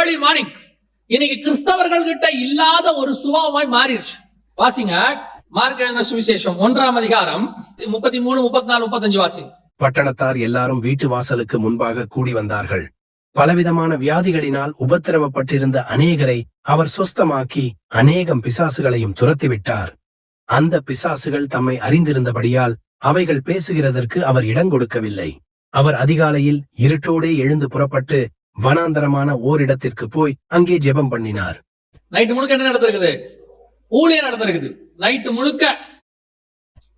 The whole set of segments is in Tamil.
ஏர்லி மார்னிங் இன்னைக்கு கிறிஸ்தவர்கள் கிட்ட இல்லாத ஒரு சுபாவமாய் மாறிடுச்சு. வாசிங்க மார்க் எழுதின சுவிசேஷம் 1ஆம் அதிகாரம் 33, 34, 35 வாசி. பட்டணத்தார் எல்லாரும் வீட்டு வாசலுக்கு முன்பாக கூடி வந்தார்கள். பலவிதமான வியாதிகளினால் உபத்திரவப்பட்டிருந்த அநேகரை அவர் சுஸ்தமாக்கி அநேகம் பிசாசுகளையும் துரத்திவிட்டார். அந்த பிசாசுகள் தம்மை அறிந்திருந்தபடியால் அவைகள் பேசுகிறதற்கு அவர் இடம் கொடுக்கவில்லை. அவர் அதிகாலையில் இருட்டோடே எழுந்து புறப்பட்டு வனாந்தரமான ஓரிடத்திற்கு போய் அங்கே ஜெபம் பண்ணினார். நைட்டு முழுக்க என்ன நடந்திருக்குது? ஊழியம் நடந்திருக்குது நைட்டு முழுக்க.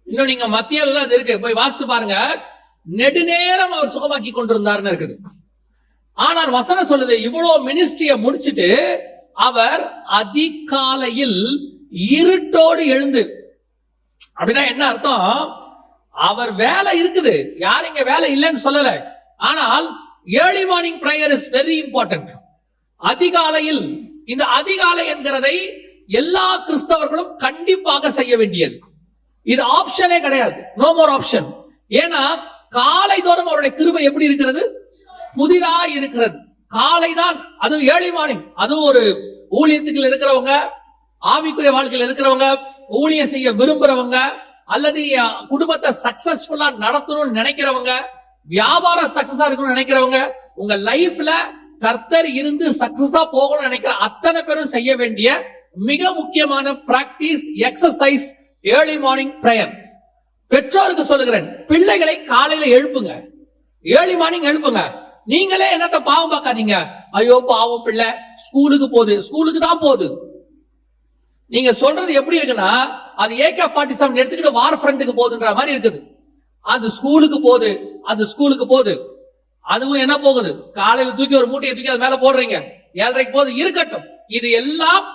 இன்னும் நீங்க மத்தியில இருக்கு, போய் வாசித்து பாருங்க. நெடுநேரம் அவர் சுகமாக்கி கொண்டிருந்தார்னு இருக்குது. ஆனால் வசனம் சொல்லுது, இவ்வளவு மினிஸ்ட்ரிய முடிச்சிட்டு அவர் அதிகாலையில் இருட்டோடு எழுந்து. அப்படின்னா என்ன அர்த்தம்? அவர் வேலை இருக்குது, யார் இங்க வேலை இல்லைன்னு சொல்லல. ஆனால் early morning prayer is very important. அதிகாலையில், இந்த அதிகாலை என்கிறதை எல்லா கிறிஸ்தவர்களும் கண்டிப்பாக செய்ய வேண்டியது. இது ஆப்ஷனே கிடையாது, நோ மோர் ஆப்ஷன். ஏன்னா காலை தோறும் அவருடைய கிருபை எப்படி இருக்கிறது? புதிதா இருக்கிறது. காலை தான், அதுவும் ஏர்லி மார்னிங். அதுவும் ஒரு ஊழியத்துக்கு இருக்கிறவங்க, ஆவிக்குரிய வாழ்க்கையில் இருக்கிறவங்க, ஊழியம் செய்ய விரும்புறவங்க, அல்லது குடும்பத்தை சக்சஸ்ஃபுல்லா நடத்தணும்னு நினைக்கிறவங்க, வியாபாரம் சக்சஸா இருக்கணும்னு நினைக்கிறவங்க, உங்க லைஃப்ல கர்த்தர் இருந்து சக்சஸா போகணும்னு நினைக்கிற அத்தனை பேரும் செய்ய வேண்டிய மிக முக்கியமான practice, exercise early morning prayer. பெற்றோருக்கு சொல்லுகிறேன், பிள்ளைகளை காலையில எழுப்புங்க, ஏர்லி மார்னிங் எழுப்புங்க. நீங்களே என்னத்த பாவம் பார்க்காதீங்க. ஐயோ பாவம் பிள்ளை ஸ்கூலுக்கு போகுது, ஸ்கூலுக்கு தான் போகுது. நீங்க சொல்றது எப்படி இருக்குன்னா, அது AK-47 எடுத்துக்கிட்டு வார் ஃப்ரண்ட்டுக்கு போகுதுன்ற மாதிரி இருக்குது. அது ஸ்கூலுக்கு போகுது, அது ஸ்கூலுக்கு போகுது. அதுவும் என்ன போகுது? காலையில தூக்கி ஒரு மூட்டையை தூக்கி அது மேல போடுறீங்க, 7:30 போகுது. இருக்கட்டும், இது எல்லாம்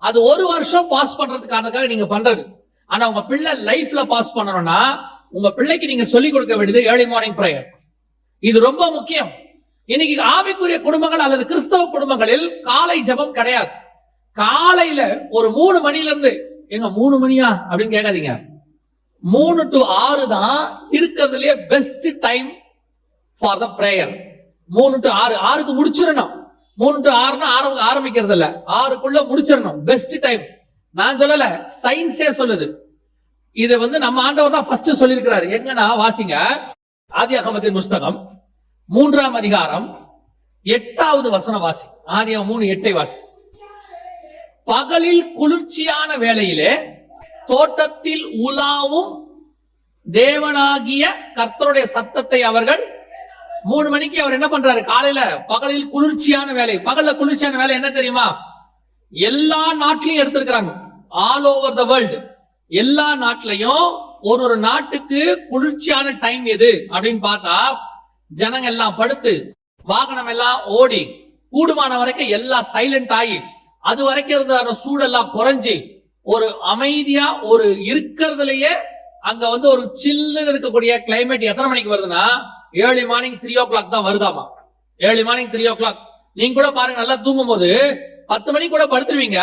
அது ஒரு வருஷம் பாஸ் பண்றதுக்காக நீங்க பண்றது. ஆனா உங்க பிள்ளை லைஃப்ல பாஸ் பண்ணணும்னா உங்க பிள்ளைக்கு நீங்க சொல்லிக் கொடுக்க வேண்டியது ஏர்லி மார்னிங் பிரேயர். இது ரொம்ப முக்கியம். இன்னைக்கு ஆவிக்குரிய குடும்பங்கள் அல்லது கிறிஸ்தவ குடும்பங்களில் காலை ஜெபம் கிடையாது. காலையில ஒரு 3 மணில இருந்து, எங்க 3 மணியா அப்படின்னு கேட்காதீங்க, 3 to 6 தான் இருக்கிறதுலயே best time for the prayer. 3 to 6, 6க்கு முடிச்சிடணும். 3 to 6னா ஆரம்பிக்கிறது இல்ல, 6க்குள்ள முடிச்சிடணும், பெஸ்ட் டைம். நான் சொல்லல, சயின்ஸே சொல்லுது. இது நம்ம ஆண்டவர் தான் ஃபர்ஸ்ட் சொல்லியிருக்கிறாரு. எங்கன்னா வாசிங்க, ஆதியாகமத்தின் புஸ்தகம் 3ஆம் அதிகாரம் 8வது வசனம் வாசி. ஆதியாகமம் 3:8 வாசி. பகலில் குளிர்ச்சியான வேளையிலே தோட்டத்தில் உலாவும் தேவனாகிய கர்த்தருடைய சத்தத்தை அவர்கள் 3 மணிக்கு அவர் என்ன பண்றாரு? காலையில பகலில் குளிர்ச்சியான வேலை. பகல்ல குளிர்ச்சியான வேலை என்ன தெரியுமா? எல்லா நாட்டிலையும் எடுத்திருக்கிறாங்க, ஆல் ஓவர் த வேர்ல்டு. எல்லா நாட்டிலையும் ஒரு நாட்டுக்கு குளிர்ச்சியான டைம் எது அப்படின்னு பார்த்தா, ஜனங்க எல்லாம் படுத்து, வாகனம் எல்லாம் ஓடி, கூடுமான வரைக்கும் எல்லாம் சைலண்ட் ஆகி, அது வரைக்கும் இருந்த சூடெல்லாம் குறைஞ்சி, ஒரு அமைதியா ஒரு இருக்கிறதுலயே அங்க ஒரு சில்லுன்னு இருக்கக்கூடிய கிளைமேட் எத்தனை மணிக்கு வருதுன்னா, ஏர்லி மார்னிங் 3 o'clock தான் வருதாமா. Early morning 3 o'clock. நீங்க கூட பாருங்க, நல்லா தூங்கும் போது 10 மணிக்கு கூட படுத்துருவீங்க,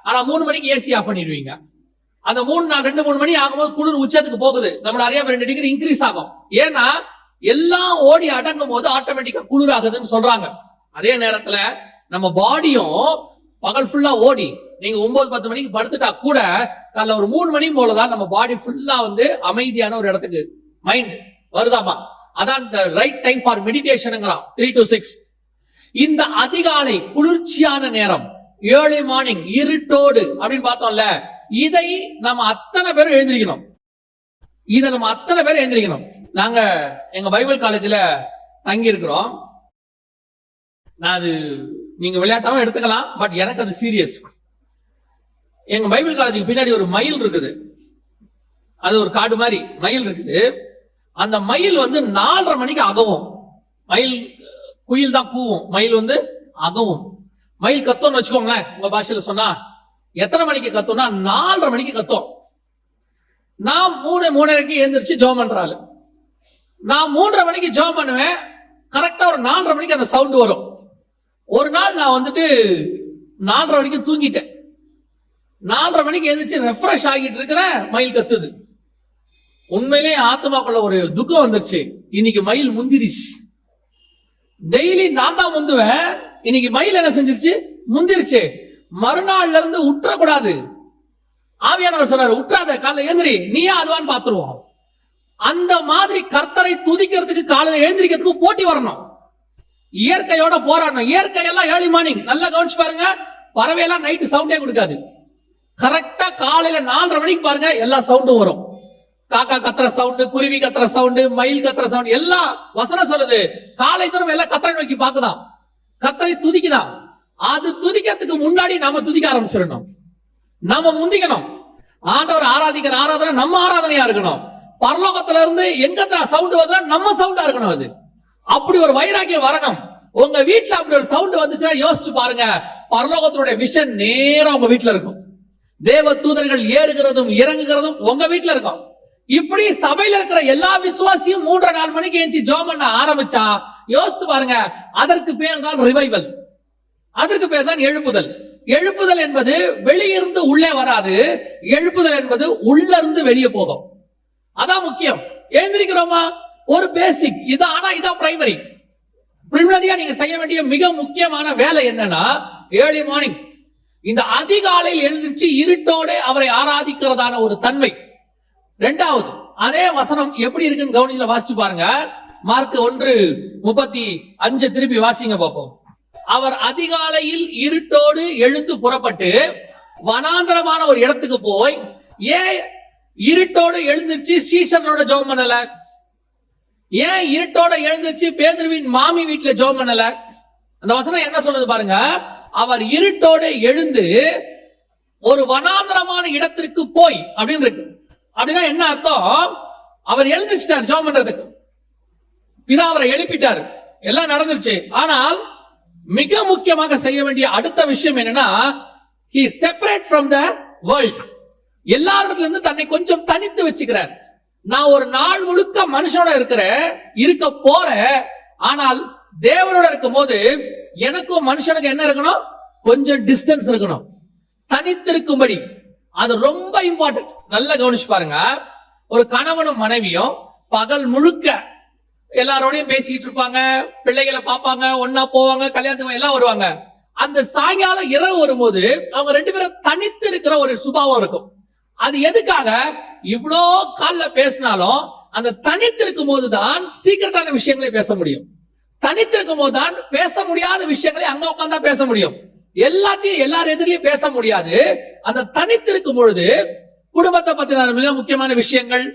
ஆனா 3 மணிக்கு ஏசி ஆஃப் பண்ணிடுவீங்க. அந்த 2-3 மணி ஆகும்போது குளிர் உச்சத்துக்கு போகுது, நம்மள அறியாம 2 டிகிரி இன்க்ரீஸ் ஆகும். ஏன்னா எல்லாம் ஓடி அடங்கும் போது ஆட்டோமேட்டிக்கா குளிர் ஆகுதுன்னு சொல்றாங்க. அதே நேரத்துல நம்ம பாடியும் பகல் ஃபுல்லா ஓடி, நீங்க 9-10 மணிக்கு படுத்துட்டா கூட காலைல ஒரு 3 மணி போலதான் நம்ம பாடி ஃபுல்லா அமைதியான ஒரு இடத்துக்கு மைண்ட் வருதாமா. அதான் ரைட் டைம் ஃபார் மெடிடேஷனுங்களாம், 3 to 6. இந்த அதிகாலை குளிர்ச்சியான நேரம், ஏர்லி மார்னிங் இருட்டோடு அப்படின்னு பார்த்தோம்ல, இதை நம்ம அத்தனை பேரும் எழுந்திருக்கணும். நாங்க எங்க பைபிள் காலேஜ்ல தங்கி இருக்கிறோம். நான் அது நீங்க விளையாட்டாவும் எடுத்துக்கலாம், பட் எனக்கு அது சீரியஸ். எங்க பைபிள் காலேஜுக்கு பின்னாடி ஒரு மயில் இருக்குது, அது ஒரு காடு மாதிரி மயில் இருக்குது. அந்த மயில் 4:30 மணிக்கு அகவும். மயில் குயில் தான் கூவும், மயில் அகவும். மயில் கத்தோன்னு வச்சுக்கோங்களேன், உங்க பாஷையில சொன்னா எத்தனை மணிக்கு கத்தோம்னா 4:30 மணிக்கு கத்தோம். நான் 3:30க்கு எழுந்திரிச்சு ஜெபம் பண்றாரு. நான் 3:30 மணிக்கு ஜெபம் பண்ணுவேன், கரெக்டா ஒரு 4:30 மணிக்கு அந்த சவுண்ட் வரும். ஒரு நாள் நான் 4:30 வரைக்கும் தூங்கிட்டேன். 4:30 மணிக்கு எழுந்திரிச்சு ரெஃப்ரெஷ் ஆகிட்டு இருக்கிறேன், மயில் கத்துது. உண்மையிலே ஆத்மாக்குள்ள ஒரு துக்கம் வந்துருச்சு, இன்னைக்கு மயில் முந்திரிச்சு. டெய்லி நான் தான் முந்துவேன், இன்னைக்கு மயில் என்ன செஞ்சிருச்சு? முந்திருச்சு. மறுநாள்ல இருந்து உற்றக்கூடாது. ஆவியானவர் சொல்றாரு, உற்றாத, காலைல எழுந்திரி, நீயா அதுவான்னு பாத்துருவோம். அந்த மாதிரி கர்த்தரை துதிக்கிறதுக்கு காலையில எழுந்திரிக்கிறதுக்கு போட்டி வரணும். இயற்கையோட போராடணும். இயற்கையெல்லாம் ஏர்லி மார்னிங் நல்லா கவனிச்சு பாருங்க. பறவையெல்லாம் நைட்டு சவுண்டே கொடுக்காது. கரெக்டா காலையில 4:30 மணிக்கு பாருங்க எல்லா சவுண்டும் வரும். காக்கா கத்துற சவுண்டு, குருவி கத்துற சவுண்டு, மயில் கத்துற சவுண்டு, எல்லாம் வசனம் சொல்லுது. காலை தூரம் எல்லாம் கத்தரை நோக்கி பாக்குதான், கத்தரை துதிக்குதான். அது துதிக்கிறதுக்கு முன்னாடி நாம துதிக்க ஆரம்பிச்சிடணும். நாம முந்திக்கணும். ஆண்டவர் ஆராதிக்கிற ஆராதனை நம்ம ஆராதனையா இருக்கணும். பரலோகத்துல இருந்து எங்க சவுண்ட் வருதா நம்ம சவுண்டா இருக்கணும். அது அப்படி ஒரு வைராக்கியம் வரணும். உங்க வீட்டுல அப்படி ஒரு சவுண்ட் வந்துச்சுன்னா யோசிச்சு பாருங்க, பரலோகத்தினுடைய விஷன் நேரம் உங்க வீட்டுல இருக்கும். தேவ தூதர்கள் ஏறுகிறதும் இறங்குகிறதும் உங்க வீட்டுல இருக்கும். இப்படி சபையில இருக்கிற எல்லா விசுவாசியும் 3-4 மணிக்கு எஞ்சி ஜெபம் பண்ண ஆரம்பிச்சா யோசிச்சு பாருங்க, அதற்கு பேர் தான் ரிவைவல். அதற்கு பேர் தான் எழுப்புதல். எழுப்புதல் என்பது வெளியிருந்து உள்ளே வராது. எழுப்புதல் என்பது உள்ள இருந்து வெளியே போகும். அதான் முக்கியம். எழுந்திருக்கிறோமா, ஒரு பேசிக் இது. ஆனா இதான் பிரைமரி. பிரிமினரியா நீங்க செய்ய வேண்டிய மிக முக்கியமான வேலை என்னன்னா, ஏர்லி மார்னிங் இந்த அதிகாலையில் எழுந்திருச்சு இருட்டோட அவரை ஆராதிக்கிறதான ஒரு தன்மை. இரண்டாவது, அதே வசனம் எப்படி இருக்குன்னு கவனிச்சு வாசிச்சு பாருங்க. மார்க் 1:35 திருப்பி வாசிங்க பார்ப்போம். அவர் அதிகாலையில் இருட்டோடு எழுந்து புறப்பட்டு வனாந்தரமான ஒரு இடத்துக்கு போய், ஏன் இருட்டோடு எழுந்திருச்சு சீஷர்களோட ஜெபம் பண்ணல? ஏன் இருட்டோட எழுந்திருச்சு பேதுருவின் மாமி வீட்டுல ஜெபம் பண்ணல? அந்த வசனம் என்ன சொல்லுது பாருங்க. அவர் இருட்டோட எழுந்து ஒரு வனாந்தரமான இடத்திற்கு போய் அப்படின்னு இருக்கு. அப்படின்னா என்ன அர்த்தம்? அவர் எழுந்திருச்சிட்டார் ஜெபம் பண்றதுக்கு. பிதா அவரை எழுப்பிட்டார், எல்லாம் நடந்துருச்சு. ஆனால் மிக முக்கியமாக செய்ய வேண்டிய அடுத்த விஷயம் என்னன்னா, he separate from the world. எல்லாரிடத்துல இருந்து தன்னை கொஞ்சம் தனித்து வச்சுக்கிறார். நான் ஒரு நாள் முழுக்க மனுஷனோட இருக்க போறேன். ஆனால் தேவனோட இருக்கும் போது எனக்கும் மனுஷனுக்கு என்ன இருக்கணும்? கொஞ்சம் டிஸ்டன்ஸ் இருக்கணும், தனித்து இருக்கும்படி. அது ரொம்ப இம்பார்ட்டன்ட். நல்லா கவனிச்சு பாருங்க. ஒரு கணவனும் மனைவியும் பகல் முழுக்க எல்லாரோடையும் பேசிட்டு இருப்பாங்க, பிள்ளைகளை பார்ப்பாங்க, ஒன்னா போவாங்க, கல்யாணத்துக்கு எல்லாம் வருவாங்க. அந்த சாயங்காலம் இரவு வரும்போது அவங்க 2 பேரும் தனித்து இருக்கிற ஒரு சுபாவம் இருக்கும். அது எதுக்காக? இவ்வளோ கால்ல பேசினாலும் அந்த தனித்திருக்கும் போதுதான் சீக்கிரட்டான விஷயங்களை பேச முடியும். தனித்திருக்கும் போதுதான் பேச முடியாத விஷயங்களை அங்க உட்கார்ந்தா பேச முடியும். எல்லாத்தையும் எல்லார் எதிரிலையும் பேச முடியாது. அந்த தனித்திருக்கும் பொழுது குடும்பத்தை பத்தின மிக முக்கியமான விஷயங்கள்,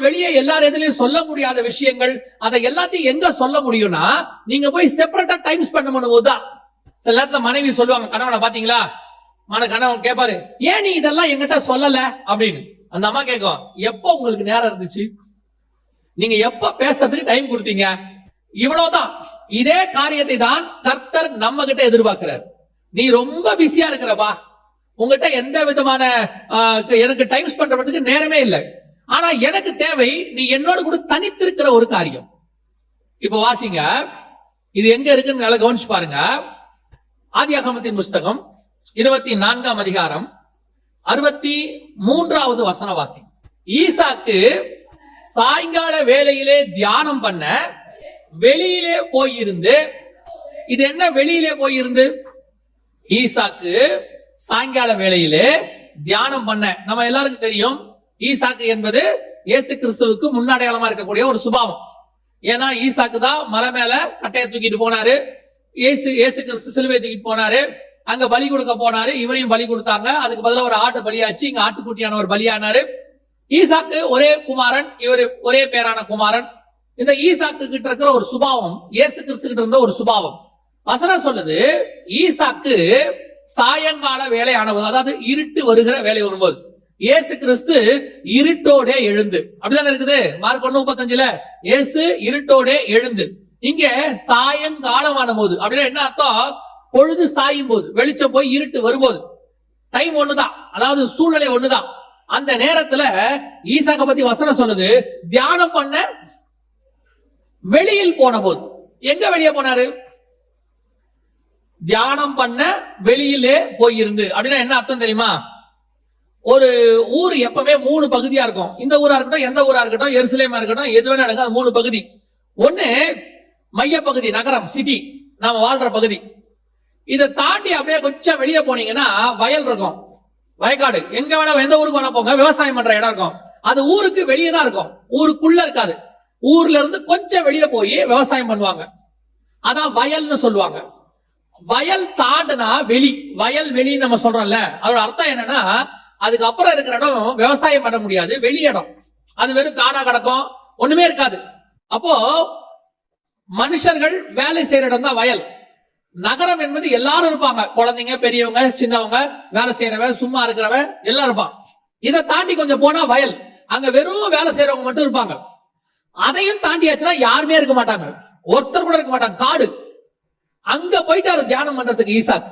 வெளியே எல்லார் எதிரிலையும் சொல்ல முடியாத விஷயங்கள், அதை எல்லாத்தையும் எங்க சொல்ல முடியும்னா நீங்க போய் செப்பரேட்டா டைம் ஸ்பெண்ட் பண்ணும்போதுதான். சில நேரத்துல மனைவி சொல்லுவாங்க, கணவனை பாத்தீங்களா, கணவன் கேட்பாரு, ஏன் நீ இதெல்லாம் என்கிட்ட சொல்லல அப்படின்னு. அந்த அம்மா கேட்கும், எப்போ உங்களுக்கு நேரம் இருந்துச்சு? நீங்க எப்ப பேசுறதுக்கு டைம் கொடுத்தீங்க? இவ்வளவுதான். இதே காரியத்தை தான் கர்த்தர் நம்ம கிட்ட எதிர்பார்க்கிறார். நீ ரொம்ப பிஸியா இருக்கிறப்பா, உங்ககிட்ட எந்த விதமான எனக்கு டைம் ஸ்பெண்ட் பண்றதுக்கு நேரமே இல்லை. ஆனா எனக்கு தேவை நீ என்னோட கூட தனித்திருக்கிற ஒரு காரியம். இப்ப வாசிங்க, இது எங்க இருக்குன்னு நல்லா கவனிச்சு பாருங்க. ஆதியாகமத்தின் புஸ்தகம் 24ஆம் அதிகாரம் 63வது வசன வாசி. ஈசாக்கு சாயங்கால வேளையிலே தியானம் பண்ண வெளியிலே போயிருந்து. இது என்ன வெளியிலே போயிருந்து? ஈசாக்கு சாயங்கால வேளையிலே தியானம் பண்ண. நம்ம எல்லாருக்கும் தெரியும், ஈசாக்கு என்பது இயேசு கிறிஸ்துவுக்கு முன்னடையாளமா இருக்கக்கூடிய ஒரு சுபாவம். ஏன்னா ஈசாக்கு தான் மலை மேல கட்டையை தூக்கிட்டு போனாரு, இயேசு கிறிஸ்து சிலுவை தூக்கிட்டு போனாரு, அங்க பலி கொடுக்க போனாரு, இவரையும் பலி கொடுத்தாங்க. அதுக்கு பதிலாக ஒரு ஆட்டு பலியாச்சு, இங்க ஆட்டுக்குட்டியானவர் பலியானாரு. ஈசாக்கு ஒரே குமாரன், இவர் ஒரே பேரான குமாரன். இந்த ஈசாக்கு கிட்ட இருக்கிற ஒரு சுபாவம் இயேசு கிறிஸ்து கிட்ட இருந்த ஒரு சுபாவம். வசனம் சொல்லுது, ஈசாக்கு சாயங்கால வேலை ஆனது, அதாவது இருட்டு வருகிற வேலை வரும்போது இயேசு கிறிஸ்து இருட்டோட எழுந்து. அப்படிதானே இருக்குது மார்க் 1:35. இயேசு இருட்டோட எழுந்து. இங்க சாயங்காலமான போது அப்படின்னா என்ன அர்த்தம்? பொழுது சாயும் போது, வெளிச்சம் போய் இருட்டு வரும்போது. டைம் ஒண்ணுதான், அதாவது சூழ்நிலை ஒண்ணுதான். அந்த நேரத்துல ஈசாக்க பத்தி வசனம் சொல்லுது, தியானம் பண்ண வெளியில் போன போது. எங்க வெளியே போனாரு? தியானம் பண்ண வெளியிலே போயிருந்து. அப்படின்னா என்ன அர்த்தம் தெரியுமா? ஒரு ஊர் எப்பவுமே 3 பகுதியா இருக்கும். இந்த ஊரா இருக்கட்டும், எந்த ஊரா இருக்கட்டும், எருசலேமா இருக்கட்டும், எது வேணா இருக்கும், 3 பகுதி. ஒண்ணு மைய பகுதி, நகரம், சிட்டி, நாம வாழ்ற பகுதி. இதை தாண்டி அப்படியே கொஞ்சம் வெளியே போனீங்கன்னா வயல் இருக்கும், வயக்காடு. எங்க வேணா எந்த ஊருக்கு வேணா போங்க, விவசாயம் பண்ற இடம் இருக்கும். அது ஊருக்கு வெளியே தான் இருக்கும், ஊருக்குள்ள இருக்காது. ஊர்ல இருந்து கொஞ்சம் வெளியே போய் விவசாயம் பண்ணுவாங்க. அதான் வயல்னு சொல்லுவாங்க. வயல் தாண்டுனா வெளி, வயல் வெளி நம்ம சொல்றோம்ல, அதோட அர்த்தம் என்னன்னா அதுக்கப்புறம் இருக்கிற இடம் விவசாயம் பண்ண முடியாது, வெளி இடம். அது வெறும் காடா கிடக்கும், ஒண்ணுமே இருக்காது. அப்போ மனுஷர்கள் வேலை செய்யற இடம் தான் வயல். நகரம் என்பது எல்லாரும் இருப்பாங்க, குழந்தைங்க, பெரியவங்க, சின்னவங்க, வேலை செய்யறவன், சும்மா இருக்கிறவன் எல்லாம் இருப்பான். இதை தாண்டி கொஞ்சம் போனா வயல், அங்க வெறும் வேலை செய்யறவங்க மட்டும் இருப்பாங்க. அதையும் தாண்டியாச்சுன்னா யாருமே இருக்க மாட்டாங்க, ஒருத்தர் கூட இருக்க மாட்டாங்க, காடு. அங்க போயிட்டாரு தியானம் பண்றதுக்கு ஈசாக்.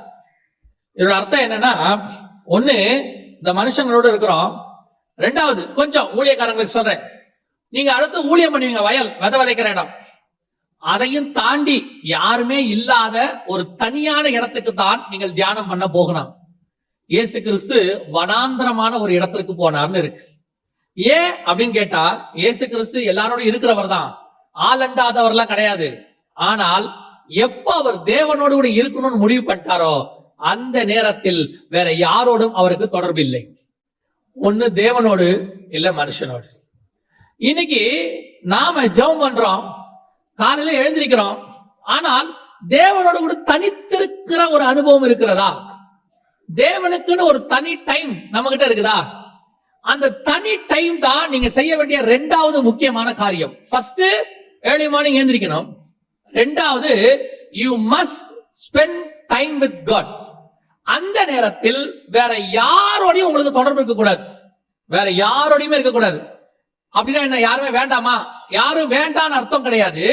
இதோட அர்த்தம் என்னன்னா, ஒண்ணு இந்த மனுஷங்களோட இருக்கிறோம், ரெண்டாவது கொஞ்சம் ஊழியக்காரங்களுக்கு சொல்றேன், நீங்க அடுத்து ஊழியம் பண்ணுவீங்க, வயல் விதை விதைக்கிற இடம். அதையும் தாண்டி யாருமே இல்லாத ஒரு தனியான இடத்துக்கு தான் நீங்கள் தியானம் பண்ண போகணும். இயேசு கிறிஸ்து வனாந்தரமான ஒரு இடத்திற்கு போனார்னு இருக்கு. ஏன் அப்படின்னு கேட்டா, இயேசு கிறிஸ்து எல்லாரோட இருக்கிறவர் தான், ஆளண்டாதவர்லாம் கிடையாது. ஆனால் எப்ப அவர் தேவனோடு கூட இருக்கணும்னு முடிவு பண்ணிட்டாரோ அந்த நேரத்தில் வேற யாரோடும் அவருக்கு தொடர்பு இல்லை. ஒண்ணு தேவனோடு, இல்ல மனுஷனோடு. இன்னைக்கு நாம ஜெபம் பண்றோம், காலையில எழுந்திருக்கிறோம், ஆனால் தேவனோடு கூட தனித்திருக்கிற ஒரு அனுபவம் இருக்கிறதா? தேவனுக்குன்னு ஒரு தனி டைம் நம்ம கிட்ட இருக்குதா? அந்த தனி டைம் தான் நீங்க செய்ய வேண்டிய இரண்டாவது முக்கியமான காரியம். ஃபர்ஸ்ட் ஏர்லி மார்னிங் எழுந்திருக்கணும். ரெண்டாவது, you must spend time with God. அந்த நேரத்தில் வேற யாரோடையும் உங்களுக்கு தொடர்பு இருக்க கூடாது, வேற யாரோடையுமே இருக்கக்கூடாது. அப்படின்னா என்ன, யாருமே வேண்டாமா? யாரும் வேண்டான்னு அர்த்தம் கிடையாது.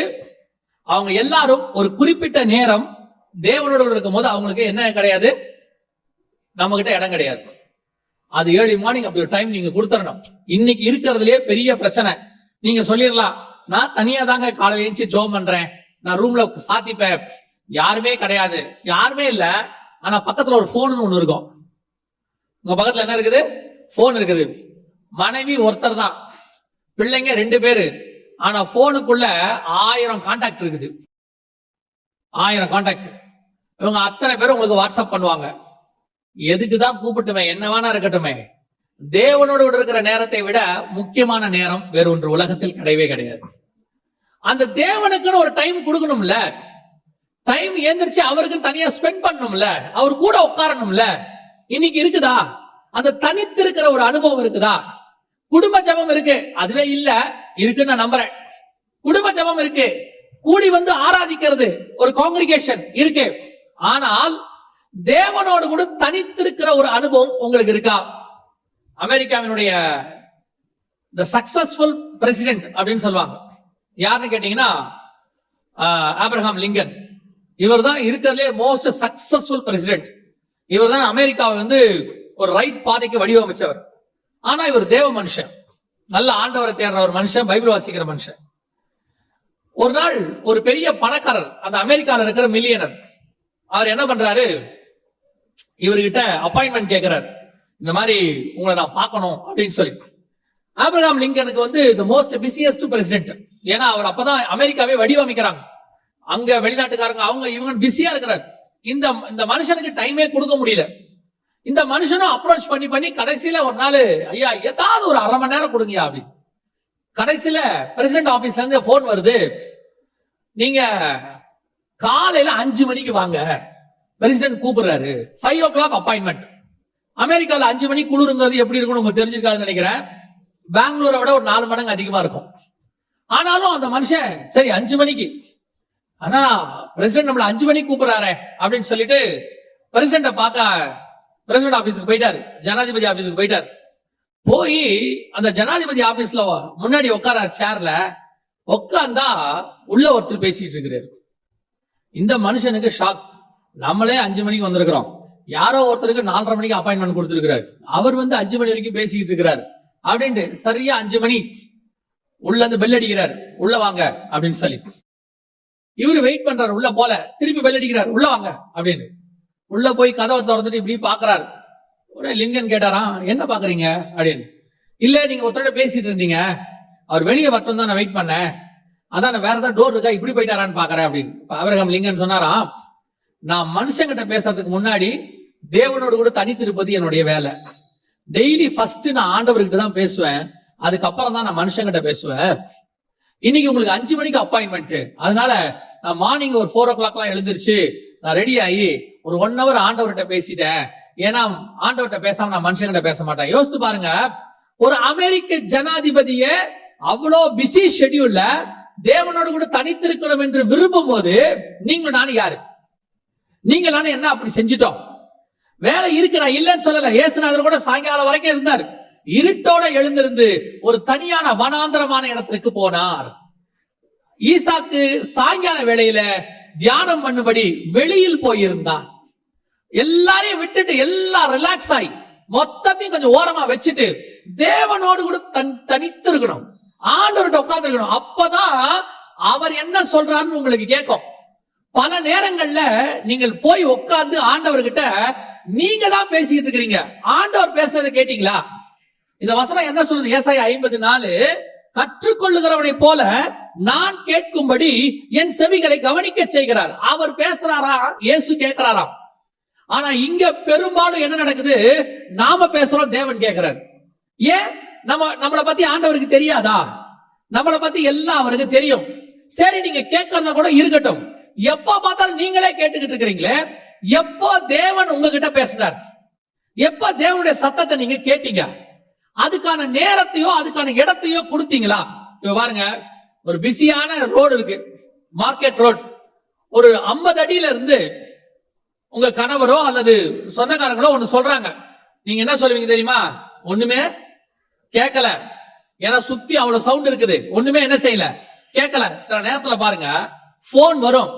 அவங்க எல்லாரும் ஒரு குறிப்பிட்ட நேரம் தேவனோடு இருக்கும் போது அவங்களுக்கு என்ன கிடையாது, நம்ம கிட்ட இடம் கிடையாது. அது ஏர்லி மார்னிங் அப்படி ஒரு டைம் நீங்க கொடுத்துடணும். இன்னைக்கு இருக்கிறதுலயே பெரிய பிரச்சனை, நீங்க சொல்லிடலாம், நான் தனியா தாங்க காலையில எழுந்து ஜெபம் பண்றேன், நான் ரூம்ல சாத்திப்பேன், யாருமே கிடையாது. யாருமே இல்ல, ஆனா பக்கத்துல ஒரு போன் ஒண்ணு இருக்கும். உங்க பக்கத்துல என்ன இருக்குது? போன் இருக்குது. மனைவி ஒருத்தர் தான், பிள்ளைங்க 2 பேரு, ஆனா போனுக்குள்ள 1000 கான்டாக்ட் இருக்குது. 1000 கான்டாக்ட். இவங்க அத்தனை பேரும் உங்களுக்கு வாட்ஸ்அப் பண்ணுவாங்க. எதுக்குதான் கூப்பிட்டுமே, என்ன வேணா இருக்கட்டுமே. தேவனோடு இருக்கிற நேரத்தை விட முக்கியமான நேரம் வேற ஒன்று உலகத்தில் கிடையவே கிடையாது. அந்த தேவனுக்குன்னு ஒரு டைம் கொடுக்கணும்ல, டைம் ஏந்திரிச்சு அவருக்கு தனியா ஸ்பெண்ட் பண்ணணும்ல, அவர் கூட உட்காரணும்ல. இன்னைக்கு இருக்குதா? அந்த தனித்திருக்கிற ஒரு அனுபவம் இருக்குதா? குடும்ப ஜெபம் இருக்கு, அதுவே இல்ல, இருக்குன்னு நான் நம்புறேன். குடும்ப ஜெபம் இருக்கு, கூடி வந்து ஆராதிக்கிறது ஒரு காங்கிரிகேஷன் இருக்கு, ஆனால் தேவனோடு கூட தனித்திருக்கிற ஒரு அனுபவம் உங்களுக்கு இருக்கா? அமெரிக்காவினுடைய the successful president அப்படின்னு சொல்லுவாங்க. யாருன்னு கேட்டீங்கன்னா ஆபிரகாம் லிங்கன். இவர் தான் இருக்கிறதுலே மோஸ்ட் சக்சஸ்ஃபுல் பிரசிடென்ட். இவர் தான் அமெரிக்காவை வந்து ஒரு ரைட் பாதைக்கு வடிவமைச்சவர். ஆனா இவர் தேவ மனுஷன், நல்ல ஆண்டவரை தேடுற ஒரு மனுஷன், பைபிள் வாசிக்கிற மனுஷன். ஒரு நாள் ஒரு பெரிய பணக்காரர், அந்த அமெரிக்காவில் இருக்கிற மில்லியனர், அவர் என்ன பண்றாரு, இவர்கிட்ட அப்பாயின்மெண்ட் கேட்கிறார், இந்த மாதிரி உங்களை நான் பார்க்கணும் அப்படின்னு சொல்லி. ஆபிரகாம் லிங்கனுக்கு வந்து தி மோஸ்ட் பிஸியஸ்ட் பிரசிடென்ட். ஏன்னா அவர் அப்பதான் அமெரிக்காவே வடிவமைக்கிறாங்க. அங்க வெளிநாட்டுக்காரங்க அவங்க இவங்க பிஸியா இருக்கிறார். இந்த மனுஷனுக்கு டைமே கொடுக்க முடியல. இந்த மனுஷனும் அப்ரோச் பண்ணி கடைசியில ஒரு நாள், ஐயா ஏதாவது ஒரு 1/2 மணி நேரம் கொடுங்கயா அப்படி. கடைசியில பிரசிடென்ட் ஆபீஸ்ல இருந்து போன் வருது, நீங்க காலையில 5 மணிக்கு வாங்க, பிரசிடென்ட் கூப்பிடுறாரு, 5 o'clock அப்பாயின்மெண்ட். அமெரிக்கால 5 மணி குளிருங்கிறது எப்படி இருக்கும்னு உங்களுக்கு தெரிஞ்சிருக்காதுன்னு நினைக்கிறேன். பெங்களூரை விட ஒரு 4 மடங்கு அதிகமா இருக்கும். ஆனாலும் அந்த மனுஷன் சரி 5 மணிக்கு, ஆனா பிரசிடென்ட் நம்மள 5 மணிக்கு கூப்பிடுறாரு அப்படின்னு சொல்லிட்டு பிரசிடென்ட பார்க்க பிரசிடென்ட் ஆபீஸுக்கு போயிட்டாரு, ஜனாதிபதி ஆபீஸுக்கு போயிட்டாரு. போய் அந்த ஜனாதிபதி ஆபீஸ்ல முன்னாடி உட்கார சேர்ல உட்கார்ந்தா உள்ள ஒருத்தர் பேசிட்டு இருக்கிறாரு. இந்த மனுஷனுக்கு ஷாக். நம்மளே 5 மணிக்கு வந்திருக்கிறோம், யாரோ ஒருத்தருக்கு 4:30 மணிக்கு அப்பாயின்மெண்ட் கொடுத்திருக்கிறார், அவர் வந்து 5 மணி வரைக்கும் பேசிட்டு இருக்கிறார் அப்படின்ட்டு. சரியா 5 மணி உள்ள இருந்து பெல் அடிக்கிறார், உள்ள வாங்க அப்படின்னு சொல்லி. இவரு வெயிட் பண்றாரு, உள்ள போல, திருப்பி பெல் அடிக்கிறார், உள்ள வாங்க அப்படின்னு. உள்ள போய் கதவை திறந்துட்டு இப்படி பாக்குறாரு. உடனே லிங்கன் கேட்டாராம், என்ன பாக்குறீங்க அப்படின்னு. இல்ல நீங்க ஒருத்தரோட பேசிட்டு இருந்தீங்க, அவர் வெளியே வரட்டும் தான் நான் வெயிட் பண்ணேன், அதான் வேற ஏதாவது டோர் இருக்கா, இப்படி போயிட்டாரான்னு பாக்குறேன் அப்படின்னு. ஆபிரகாம் லிங்கன் சொன்னாராம், நான் மனுஷங்கிட்ட பேசுறதுக்கு முன்னாடி தேவனோடு கூட தனித்திருப்பது என்னுடைய வேலை. டெய்லி ஃபர்ஸ்ட் நான் ஆண்டவர்கிட்ட தான் பேசுவேன், அதுக்கப்புறம் தான் நான் மனுஷங்கிட்ட பேசுவேன். இன்னைக்கு உங்களுக்கு 5 மணிக்கு அப்பாயின்மெண்ட், அதனால நான் மார்னிங் ஒரு 4 o'clock எழுந்திருச்சு நான் ரெடி ஆகி ஒரு 1 hour ஆண்டவர்கிட்ட பேசிட்டேன். ஏன்னா ஆண்டவர்கிட்ட பேசாம நான் மனுஷங்கிட்ட பேச மாட்டேன். யோசிச்சு பாருங்க, ஒரு அமெரிக்க ஜனாதிபதிய அவ்வளோ பிஸி ஷெட்யூல்ல தேவனோடு கூட தனித்திருக்கணும் என்று விரும்பும் போது நீங்க நானும் யாரு? நீங்க நானும் என்ன அப்படி செஞ்சிட்டோம்? வேலை இருக்கு, நான் இல்லைன்னு சொல்லல. இயேசுநாதர் கூட சாயங்காலம் வரைக்கும் இருந்தார். இருட்டோட எழுந்திருந்து ஒரு தனியான வனாந்தரமான இடத்திற்கு போனார். ஈசாக்கு சாயங்கால வேளையில தியானம் பண்ணும்படி வெளியில் போயிருந்தான். எல்லாரையும் விட்டுட்டு எல்லாம் ரிலாக்ஸ் ஆகி மொத்தத்தையும் கொஞ்சம் ஓரமா வச்சுட்டு தேவனோடு கூட தனித்து இருக்கணும், ஆண்டவர்கிட்ட உட்கார்ந்து இருக்கணும். அப்பதான் அவர் என்ன சொல்றாருன்னு உங்களுக்கு கேட்கும். பல நேரங்கள்ல நீங்கள் போய் உட்கார்ந்து ஆண்டவர்கிட்ட நீங்க தான் பேசிக்கிட்டு இருக்கிறீங்க, ஆண்டவர் பேசுறதை கேட்டீங்களா? இந்த வசனம் என்ன சொல்லுது? ஏசாயா 54, கற்றுக்கொள்ளுகிறவனை போல நான் கேட்கும்படி என் செவிகளை கவனிக்க செய்கிறார். அவர் பேசுறாரா? இயேசு கேட்கிறாராம். ஆனா இங்க பெரும்பாலும் என்ன நடக்குது? நாம பேசுறோம், தேவன் கேட்கிறார். ஏன்? நம்மளை பத்தி ஆண்டவருக்கு தெரியாதா? நம்மளை பத்தி எல்லாம் அவருக்கு தெரியும். சரி, நீங்க கேட்கறதா கூட இருக்கட்டும். எப்ப பார்த்தாலும் நீங்களே கேட்டுக்கிட்டு இருக்கிறீங்களே, எப்போ தேவன் உங்ககிட்ட பேசுறார்? எப்ப தேவனுடைய சத்தத்தை நீங்க கேட்டீங்க? அதுக்கான நேரத்தையோ அதுக்கான இடத்தையோ கொடுத்தீங்களா? இப்ப பாருங்க, ஒரு பிஸியான ரோடு இருக்கு, மார்க்கெட் ரோட். ஒரு 50 அடியில இருந்து உங்க கணவரோ அல்லது சொந்தக்காரங்களோ ஒண்ணு சொல்றாங்க. நீங்க என்ன சொல்லுவீங்க தெரியுமா? ஒண்ணுமே கேட்கல. ஏன்னா சுத்தி அவ்வளவு சவுண்ட் இருக்குது, ஒண்ணுமே என்ன செய்யல, கேட்கல. சில நேரத்துல பாருங்க, போன் வரும்,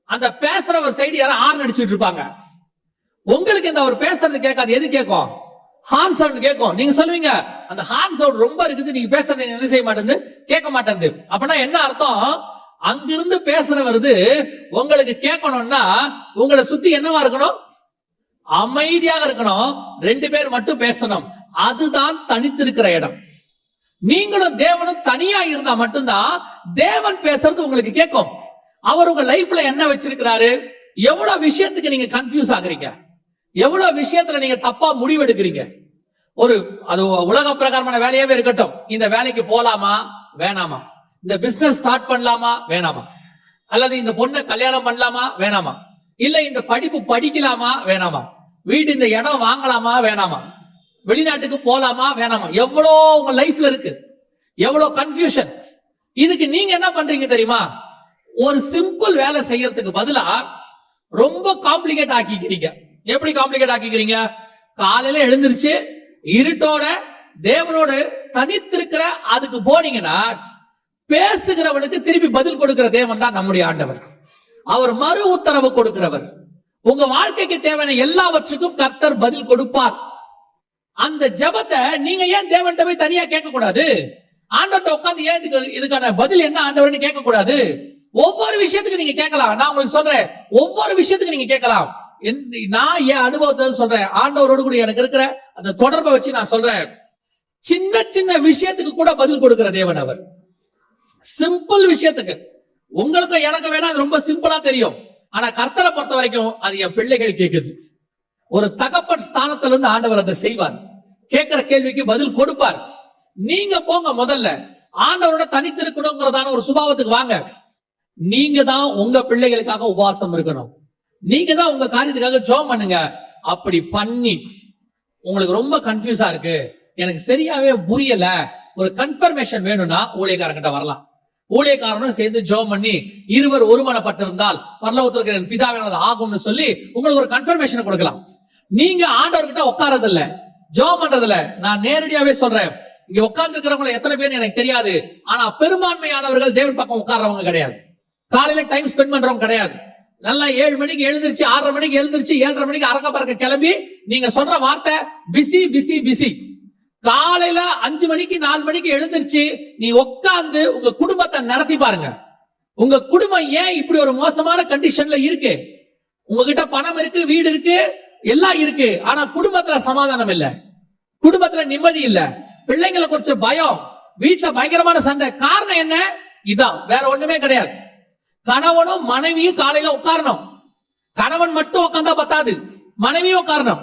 அந்த பேசுறவர் சைடு யாரும் ஹார்ன் அடிச்சுட்டு இருப்பாங்க. உங்களுக்கு இந்த அவர் பேசுறது கேட்காது. எது கேட்கும்? ஹார்ன் சவுண்ட் கேட்கும். நீங்க சொல்லுவீங்க, அந்த ஹார்ன் சவுண்ட் ரொம்ப இருக்குது, நீங்க பேசுறது என்ன செய்ய மாட்டேங்குது, கேட்க மாட்டேங்குது. அப்படின்னா என்ன அர்த்தம்? அங்கிருந்து பேசுற வருது, உங்களுக்கு கேட்கணும்னா உங்களை சுத்தி என்னவா இருக்கணும்? அமைதியாக இருக்கணும். 2 பேர் மட்டும் பேசணும். அதுதான் தனித்திருக்கிற இடம். நீங்களும் தேவனும் தனியா இருந்தா மட்டும்தான் தேவன் பேசுறது உங்களுக்கு கேட்கும். அவர் உங்க லைஃப்ல என்ன வச்சிருக்கிறாரு? எவ்வளவு விஷயத்துக்கு நீங்க கன்ஃபியூஸ் ஆகுறீங்க, எவ்வளவு விஷயத்துல நீங்க தப்பா முடிவெடுக்கிறீங்க. அது உலக பிரகாரமான வேலையாவே இருக்கட்டும், இந்த வேலைக்கு போலாமா வேணாமா, இந்த பிசினஸ் ஸ்டார்ட் பண்ணலாமா வேணாமா, அல்லது இந்த பொண்ணை கல்யாணம் பண்ணலாமா வேணாமா, இல்ல இந்த படிப்பு படிக்கலாமா வேணாமா, வீட்டு இந்த இடம் வாங்கலாமா வேணாமா, வெளிநாட்டுக்கு போலாமா வேணாமா, எவ்வளோ உங்க லைஃப்ல இருக்கு, எவ்வளவு கன்ஃபியூஷன். இதுக்கு நீங்க என்ன பண்றீங்க தெரியுமா? ஒரு சிம்பிள் வேலை செய்யறதுக்கு பதிலா ரொம்ப காம்ப்ளிகேட் ஆக்கிக்கிறீங்க. எப்படி காம்ப்ளிகேட் ஆக்கிக்கிறீங்க? காலையில எழுந்திருச்சு இருட்டோட தேவனோடு தனித்திருக்கிற அதுக்கு போனீங்கன்னா பேசுகிறவனுக்கு திருப்பி பதில் கொடுக்கிற தேவன் தான் நம்முடைய ஆண்டவர். அவர் மறு உத்தரவு கொடுக்கிறவர். உங்க வாழ்க்கைக்கு தேவையான எல்லாவற்றுக்கும் கர்த்தர் பதில் கொடுப்பார். அந்த ஜெபத்தை நீங்க ஏன் தேவன்கிட்ட போய் தனியா கேட்க கூடாது? ஆண்டவர்கிட்ட உட்கார்ந்து ஏன் இதுக்கான பதில் என்ன ஆண்டவர்னு கேட்க கூடாது? ஒவ்வொரு விஷயத்துக்கு நீங்க கேட்கலாம். நான் உங்களுக்கு சொல்றேன், ஒவ்வொரு விஷயத்துக்கு நீங்க கேட்கலாம். நான் என் அனுபவத்தை சொல்றேன், ஆண்டவரோடு கூட எனக்கு இருக்கிற அந்த தொடர்பை வச்சு நான் சொல்றேன். சின்ன சின்ன விஷயத்துக்கு கூட பதில் கொடுக்கிற தேவன் அவர். சிம்பிள் விஷயத்துக்கு உங்களுக்கு எனக்கு வேணா ரொம்ப சிம்பிளா தெரியும், ஆனா கர்த்தரை பொறுத்த வரைக்கும் அது என் பிள்ளைகள் கேக்குது. ஒரு தகப்பன் ஸ்தானத்துல இருந்து ஆண்டவர் அதை செய்வார். கேட்கிற கேள்விக்கு பதில் கொடுப்பார். நீங்க போங்க, முதல்ல ஆண்டவரோட தனித்திருக்கணுங்கிறதான ஒரு சுபாவத்துக்கு வாங்க. நீங்க தான் உங்க பிள்ளைகளுக்காக உபவாசம் இருக்கணும். நீங்க தான் உங்க காரியத்துக்காக ஜெபம் பண்ணுங்க. அப்படி பண்ணி உங்களுக்கு ரொம்ப கன்ஃபியூஸா இருக்கு, எனக்கு சரியாவே புரியல, ஒரு கன்ஃபர்மேஷன் வேணும்னா ஊழியக்காரங்கிட்ட வரலாம். ஊழியக்காரனும் சேர்ந்து ஜெபம் பண்ணி இருவர் ஒருமனப்பட்டிருந்தால் பரலோகத்திற்கு என் பிதாவானது ஆகும்னு சொல்லி உங்களுக்கு ஒரு கன்ஃபர்மேஷன் கொடுக்கலாம். நீங்க ஆண்டவர்கிட்ட உட்காரதில்ல, ஜெபம் பண்றதில்ல. நான் நேரடியாவே சொல்றேன், இங்க உட்கார்ந்து இருக்கிறவங்க எத்தனை பேர் எனக்கு தெரியாது, ஆனா பெரும்பான்மையானவர்கள் தேவன் பக்கம் உட்கார்றவங்க கிடையாது, காலையில டைம் ஸ்பெண்ட் பண்றவங்க கிடையாது. நல்லா 7 மணிக்கு எழுந்திருச்சு, 6:30 மணிக்கு எழுந்திருச்சு, 7:30 மணிக்கு அரக்க பறக்க கிளம்பி நீங்க சொல்ற வார்த்தை பிஸி பிஸி பிஸி. காலையில 5 மணிக்கு 4 மணிக்கு எழுந்திருச்சு நீ உட்கார்ந்து உங்க குடும்பத்தை நடத்தி பாருங்க. உங்க குடும்பம் ஏன் இப்படி ஒரு மோசமான கண்டிஷன்ல இருக்கு? உங்ககிட்ட பணம் இருக்கு, வீடு இருக்கு, எல்லாம் இருக்கு, ஆனா குடும்பத்துல சமாதானம் இல்ல, குடும்பத்துல நிம்மதி இல்ல, பிள்ளைங்களை குறிச்ச பயம், வீட்டுல பயங்கரமான சண்டை. காரணம் என்ன? இதான், வேற ஒண்ணுமே கிடையாது. கணவனும் மனைவியும் காலையில உட்காரணும். கணவன் மட்டும் உட்காந்தா பத்தாது, மனைவியும் காரணம்.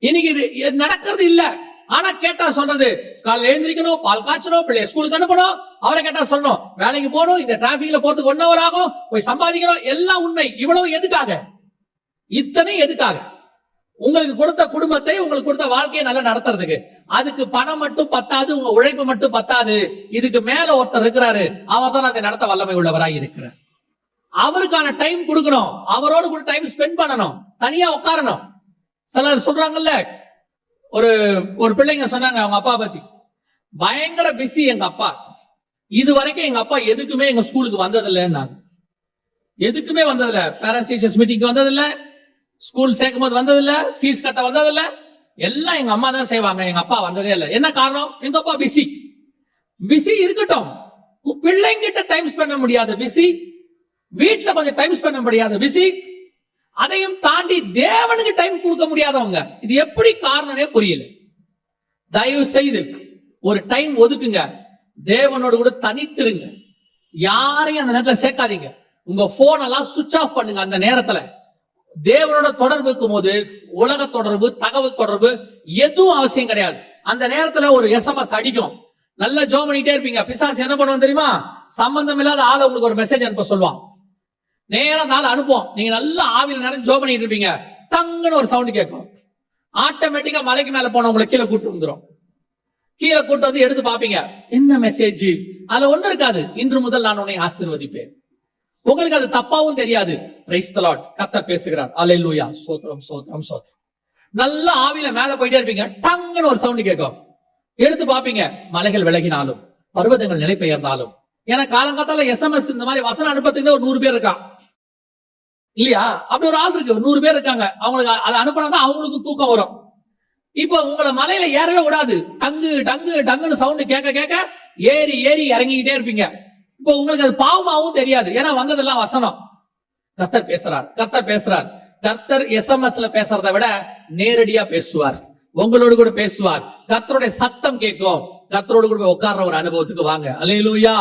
இன்னைக்கு இது நடக்கிறது இல்ல. ஆனா கேட்டா சொல்றது, காலைல எழுந்திரிக்கணும், பால் காய்ச்சணும், பிள்ளைய ஸ்கூலுக்கு அனுப்பணும், அவரை கேட்டா சொல்லணும், வேலைக்கு போகணும், இந்த டிராபிக்ல போறதுக்கு 1 hour ஆகும், போய் சம்பாதிக்கணும். எல்லாம் உண்மை. இவ்வளவு எதுக்காக? இத்தனை எதுக்காக? உங்களுக்கு கொடுத்த குடும்பத்தை, உங்களுக்கு கொடுத்த வாழ்க்கையை நல்லா நடத்துறதுக்கு. அதுக்கு பணம் மட்டும் பத்தாது, உங்க உழைப்பு மட்டும் பத்தாது. இதுக்கு மேல ஒருத்தர் இருக்கிறாரு, அவர் தான் அதை நடத்த வல்லமை உள்ளவராய் இருக்கிறார். அவருக்கான டைம் கொடுக்கணும், அவரோடு கூட டைம் ஸ்பெண்ட் பண்ணணும், தனியா உட்காரணும். சிலர் சொல்றாங்கல்ல, ஒரு பிள்ளைங்க சொன்னாங்க அவங்க அப்பா பத்தி, பயங்கர பிஸி எங்க அப்பா, இது வரைக்கும் எங்க அப்பா எதுக்குமே எங்க ஸ்கூலுக்கு வந்ததில்லை. எதுக்குமே வந்ததில்லை. பேரண்ட்ஸ் டீச்சர்ஸ் மீட்டிங் வந்ததில்லை, ஸ்கூல் சேர்க்கும் போது வந்ததில்லை, ஃபீஸ் கட்ட வந்ததில்லை. எல்லாம் எங்க அம்மா தான் செய்வாங்க, எங்க அப்பா வந்ததே இல்லை. என்ன காரணம்? எங்க அப்பா பிஸி. பிஸி இருக்கட்டும், பிள்ளைங்கிட்ட டைம் ஸ்பெண்ட் பண்ண முடியாத பிஸி, வீட்டுல கொஞ்சம் டைம் ஸ்பெண்ட் பண்ண முடியாத பிஸி, அதையும் தாண்டி தேவனுக்கு டைம் கொடுக்க முடியாதவங்க. இது எப்படி காரணமே புரியல. தயவு செய்து ஒரு டைம் ஒதுக்குங்க, தேவனோடு கூட தனித்திருங்க, யாரையும் அந்த நேரத்துல சேர்க்காதீங்க. உங்க போன் எல்லாம் சுவிட்ச் ஆஃப் பண்ணுங்க. அந்த நேரத்துல தேவனோட தொடர்பு இருக்கும் போது, உலக தொடர்பு, தகவல் தொடர்பு எதுவும் அவசியம் கிடையாது. அந்த நேரத்துல ஒரு SMS அடிக்கும், நல்லா ஜோம் பண்ணிட்டே இருப்பீங்க. பிசாசு என்ன பண்ணுவோம் தெரியுமா? சம்பந்தம் இல்லாத ஆளை உங்களுக்கு ஒரு மெசேஜ் அனுப்ப சொல்லுவான். நேரம் நாள் அனுப்புவோம். நீங்க நல்லா ஆவியில் நிறைய ஜோம் பண்ணிட்டு இருப்பீங்க, டங்குன்னு ஒரு சவுண்ட் கேட்கும். ஆட்டோமேட்டிக்கா மலைக்கு மேல போன உங்களை கீழே கூட்டு வந்துடும். கீழே கூட்டு வந்து எடுத்து பாப்பீங்க, என்ன மெசேஜ்? அதுல ஒண்ணு இருக்காது, இன்று முதல் நான் உன்னை ஆசீர்வதிப்பேன். உங்களுக்கு அது தப்பாவும் தெரியாது. பிரைஸ் தி லார்ட், கர்த்தர் பேசுகிறார், அல்லேலூயா, ஸ்தோத்திரம் ஸ்தோத்திரம் ஸ்தோத்திரம். நல்ல ஆவியில மேல போயிட்டே இருப்பீங்க, டங்குன்னு ஒரு சவுண்ட் கேட்கும். எடுத்து பாப்பீங்க, மலைகள் விலகினாலும், பர்வதங்கள் நிலை பெயர்ந்தாலும். ஏன்னா காலங்காத்தால SMS இந்த மாதிரி வசனம் அனுப்பத்துக்கு ஒரு 100 பேர் இருக்கான் இல்லையா? அப்படி ஒரு ஆள் இருக்கு, 100 பேர் இருக்காங்க. அவங்களுக்கு அதை அனுப்பினாதான் அவங்களுக்கும் தூக்கம் வரும். இப்ப உங்களை மலையில ஏறவே விடாது. டங்கு டங்கு டங்குன்னு சவுண்ட் கேட்க கேட்க ஏறி ஏறி இறங்கிக்கிட்டே இருப்பீங்க. இப்ப உங்களுக்கு அது பாவமாவும் தெரியாது, ஏன்னா வந்ததெல்லாம் வசனம். கர்த்தர் பேசுறார், கர்த்தர் பேசுறார். கர்த்தர் SMSல பேசுறதை விட நேரடியா பேசுவார், உங்களோடு கூட பேசுவார். கர்த்தருடைய சத்தம் கேட்கும். கர்த்தரோடு கூட உட்கார்ற ஒரு அனுபவத்துக்கு வாங்க. அல்லேலூயா.